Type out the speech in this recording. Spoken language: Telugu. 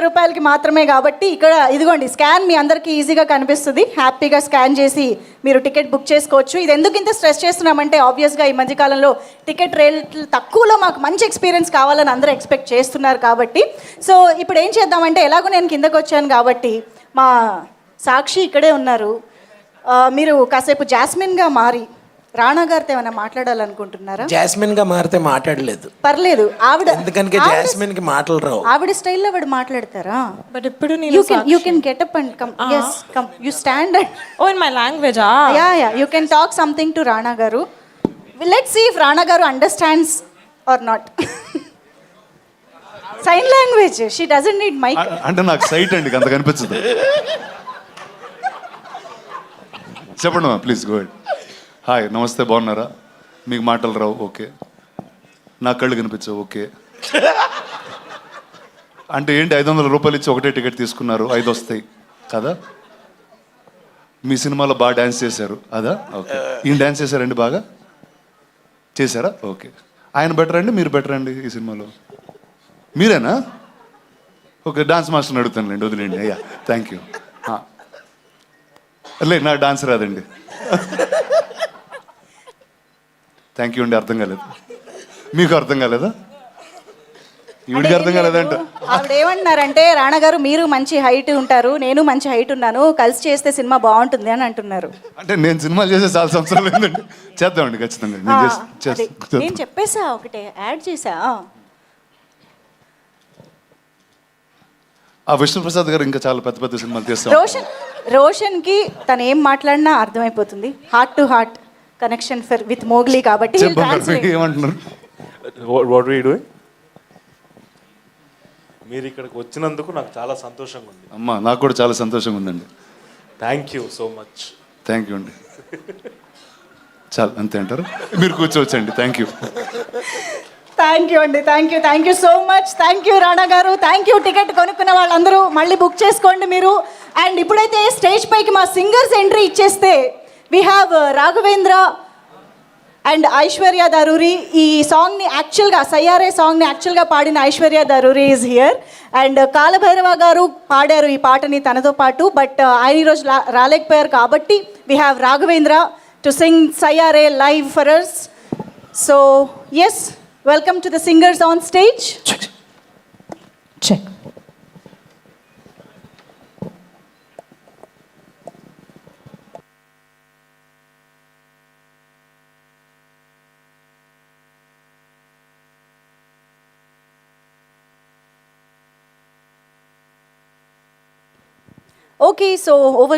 రూపాయలకి మాత్రమే. కాబట్టి ఇక్కడ ఇదిగోండి స్కాన్ మీ అందరికీ ఈజీగా కనిపిస్తుంది. హ్యాపీగా స్కాన్ చేసి మీరు టికెట్ బుక్ చేసుకోవచ్చు. ఇది ఎందుకు ఇంత స్ట్రెస్ చేస్తున్నామంటే ఆబ్వియస్గా ఈ మధ్యకాలంలో టికెట్ రేట్లు తక్కువలో మాకు మంచి ఎక్స్పీరియన్స్ కావాలని అందరూ ఎక్స్పెక్ట్ చేస్తున్నారు కాబట్టి. సో ఇప్పుడు ఏం చేద్దామంటే ఎలాగో నేను కిందకు వచ్చాను కాబట్టి మా సాక్షి ఇక్కడే ఉన్నారు. మీరు కాసేపు జాస్మిన్గా మారి రాణా గారితో ఏమైనా మాట్లాడాలనుకుంటున్నారా? జాస్మిన్ గా మారితే మాట్లాడలేదు, పర్లేదు. ఆవిడ ఎందుకంటే జాస్మిన్ కి మాటలు రావు. ఆవిడ స్టైల్లో ఆవిడ మాట్లాడతారా? బట్ ఇప్పుడు you can get up and come. Yes, come. You stand and in my language. Yeah, you can talk something to Rana garu. Let's see if Rana garu understands or not. Sign language. She doesn't need mic. అంటే నాకు సైట్ అండి, అంత కనిపించదు. చెప్పండి మా, ప్లీజ్ గో హెడ్. హాయ్, నమస్తే, బాగున్నారా? మీకు మాటలు రావు, ఓకే. నా కళ్ళు కనిపించవు, ఓకే. అంటే ఏంటి 500 రూపాయలు ఇచ్చి ఒకటే టికెట్ తీసుకున్నారు, 5 వస్తాయి కదా? మీ సినిమాలో బాగా డ్యాన్స్ చేశారు అదా? ఓకే. ఈయన డ్యాన్స్ చేశారండి, బాగా చేశారా? ఓకే. ఆయన బెటర్ అండి, మీరు బెటర్ అండి ఈ సినిమాలో? మీరేనా? ఓకే, డాన్స్ మాస్టర్ని అడుగుతానులేండి, వదిలేండి. అయ్యా, థ్యాంక్ యూ. లేదు, నాకు డాన్స్ రాదండి. థ్యాంక్ యూ అండి. అర్థం కాలేదు మీకు? అర్థం కాలేదా? ఈవిడికి అర్థం కాలేదంట. ఆవిడ ఏమంటున్నారంటే రాణా గారు మీరు మంచి హైట్ ఉంటారు, నేను మంచి హైట్ ఉన్నాను, కలిసి చేస్తే సినిమా బాగుంటుంది అని అంటున్నారు. అంటే నేను సినిమాలు చేసే చాలా సంవత్సరాలు ఏంటండి, చేద్దామండి ఖచ్చితంగా. నేను చెప్పేసా, ఒకటే యాడ్ చేసా. ఆ విష్ణుప్రసాద్ గారు ఇంకా చాలా పెద్ద పెద్ద సినిమాలు తీస్తాం. రోషన్కి తను ఏం మాట్లాడినా అర్థమైపోతుంది. Heart to heart connection with Mowgli కాబట్టి. ఏమంటున్నారు? What are you doing? మీరు ఇక్కడికి వచ్చినందుకు నాకు చాలా సంతోషంగా ఉంది. అమ్మా, నాకు కూడా చాలా సంతోషంగా ఉందండి. Thank you so much. Thank you అండి. చాలా అంతే అంటారు, మీరు కూర్చోవచ్చండి. Thank you. థ్యాంక్ యూ అండి. Thank you so much. Thank you Rana గారు. Thank you. టికెట్ కొనుక్కున్న వాళ్ళందరూ మళ్ళీ బుక్ చేసుకోండి మీరు. అండ్ ఇప్పుడైతే స్టేజ్ పైకి మా సింగర్స్ ఎంట్రీ ఇచ్చేస్తే we have Raghavendra and Aishwarya Daruri. ఈ సాంగ్ని యాక్చువల్గా సయ్యారే సాంగ్ని యాక్చువల్గా పాడిన Aishwarya Daruri is here. And Kalabhairava garu పాడారు ఈ పాటని తనతో పాటు. బట్ ఆయన ఈరోజు రాలేకపోయారు కాబట్టి we have Raghavendra to sing Saiyaara live for us. So yes, welcome to the singers on stage. Check. Okay, so over